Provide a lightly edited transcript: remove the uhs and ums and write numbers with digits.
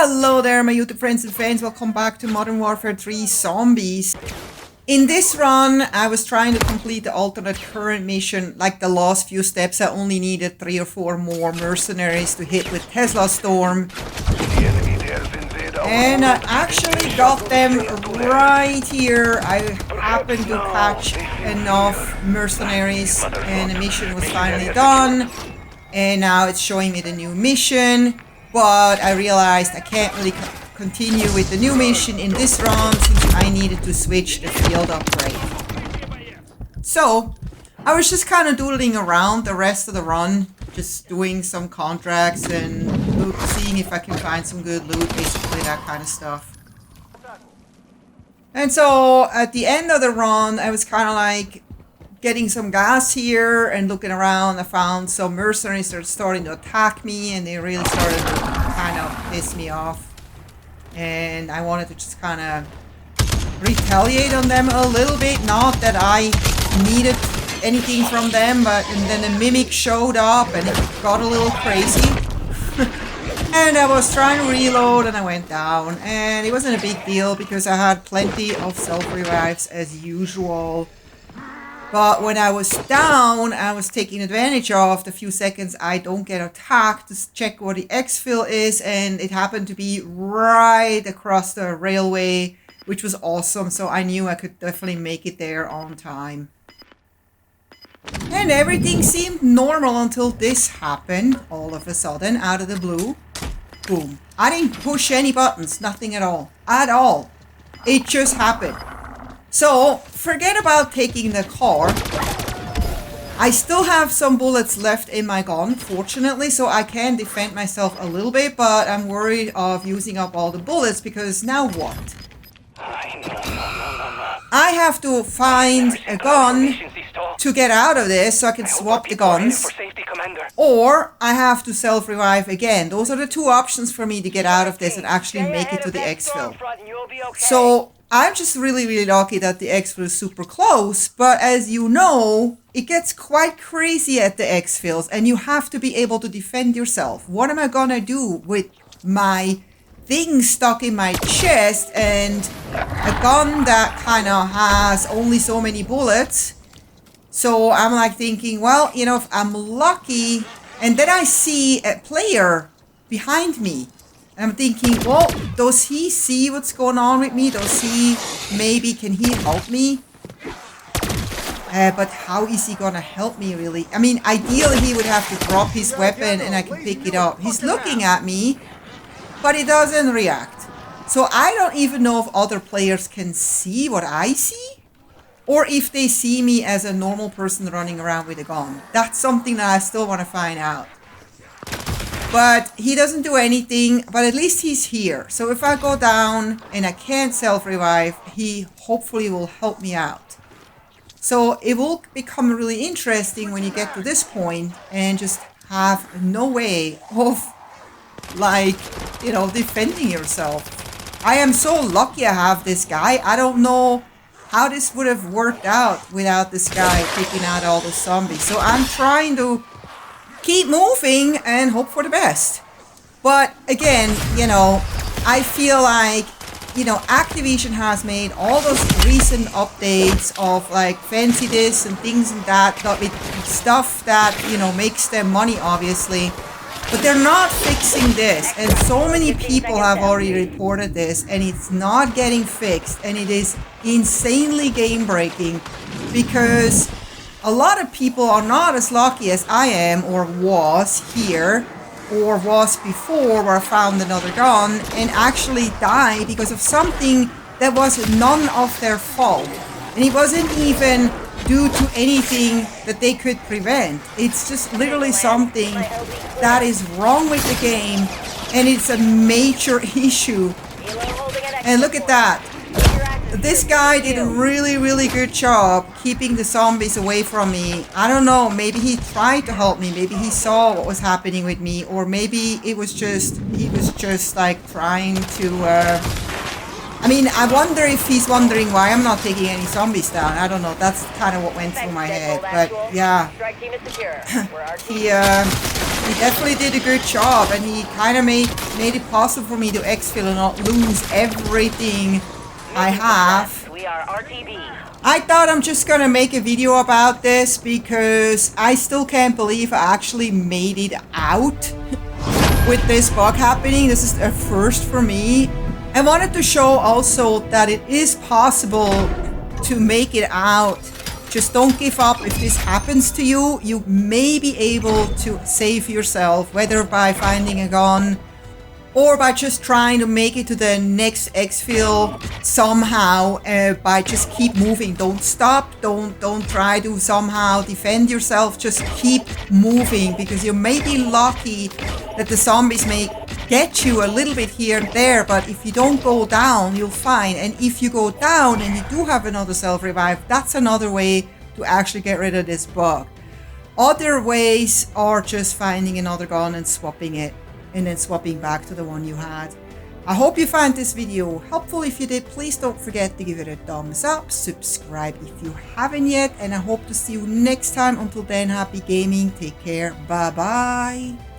Hello there, my YouTube friends and fans. Welcome back to Modern Warfare 3 Zombies. In this run, I was trying to complete the alternate current mission. Like the last few steps, I only needed 3 or 4 more mercenaries to hit with Tesla Storm. And I actually got them right here. I happened to catch enough mercenaries and the mission was finally done. And now it's showing me the new mission. But I realized I can't really continue with the new mission in this run since I needed to switch the field upgrade. So, I was just kind of doodling around the rest of the run, just doing some contracts and seeing if I can find some good loot, basically that kind of stuff. And so, at the end of the run, I was kind of like getting some gas here and looking around. I found some mercenaries that are starting to attack me and they really started to kind of piss me off. And I wanted to just kind of retaliate on them a little bit. Not that I needed anything from them, but and then the mimic showed up and it got a little crazy. And I was trying to reload and I went down. And it wasn't a big deal because I had plenty of self-revives as usual. But when I was down, I was taking advantage of the few seconds I don't get attacked to check where the exfil is, and it happened to be right across the railway, which was awesome, so I knew I could definitely make it there on time. And everything seemed normal until this happened, all of a sudden, out of the blue. Boom. I didn't push any buttons, nothing at all. At all. It just happened. So, forget about taking the car. I still have some bullets left in my gun, fortunately, so I can defend myself a little bit, but I'm worried of using up all the bullets because now what? I have to find a gun to get out of this so I can swap the guns, or I have to self-revive again. Those are the two options for me to get out of this and actually make it to the exfil. So, I'm just really lucky that the exfil is super close, but as you know, it gets quite crazy at the exfils and you have to be able to defend yourself. What am I gonna do with my thing stuck in my chest and a gun that kind of has only so many bullets? So I'm like thinking, well, you know, if I'm lucky, and then I see a player behind me. I'm thinking, well, does he see what's going on with me? Does he, maybe, can he help me? But how is he gonna help me, really? I mean, ideally he would have to drop his weapon and I can pick it up. He's looking at me, but he doesn't react. So I don't even know if other players can see what I see, or if they see me as a normal person running around with a gun. That's something that I still want to find out. But he doesn't do anything, but at least he's here. So if I go down and I can't self-revive, he hopefully will help me out. So it will become really interesting when you get to this point and just have no way of, like, you know, defending yourself. I am so lucky I have this guy. I don't know how this would have worked out without this guy taking out all the zombies. So I'm trying to keep moving and hope for the best. But again, you know, I feel like, you know, Activision has made all those recent updates of like fancy this and things and that, with stuff that, you know, makes them money, obviously. But they're not fixing this, and so many people have already reported this, and it's not getting fixed, and it is insanely game-breaking because a lot of people are not as lucky as I am, or was here, or was before, where I found another gun, and actually died because of something that was none of their fault. And it wasn't even due to anything that they could prevent. It's just literally something that is wrong with the game, and it's a major issue. And look at that. This guy did a really good job keeping the zombies away from me. I don't know, maybe he tried to help me, maybe he saw what was happening with me, or maybe it was just, he was just like trying to, I mean, I wonder if he's wondering why I'm not taking any zombies down. I don't know. That's kind of what went through my head. But yeah, he definitely did a good job, and he kind of made it possible for me to exfil and not lose everything I have. We are RTB. I thought I'm just gonna make a video about this because I still can't believe I actually made it out with this bug happening. This is a first for me. I wanted to show also that it is possible to make it out. Just don't give up. If this happens to you, you may be able to save yourself, whether by finding a gun or by just trying to make it to the next exfil somehow, by just keep moving. Don't stop. Don't try to somehow defend yourself. Just keep moving, because you may be lucky that the zombies may get you a little bit here and there, but if you don't go down, you'll find. And if you go down and you do have another self-revive, that's another way to actually get rid of this bug. Other ways are just finding another gun and swapping it, and then swapping back to the one you had. I hope you found this video helpful. If you did, please don't forget to give it a thumbs up, subscribe if you haven't yet, and I hope to see you next time. Until then, happy gaming, take care, bye bye.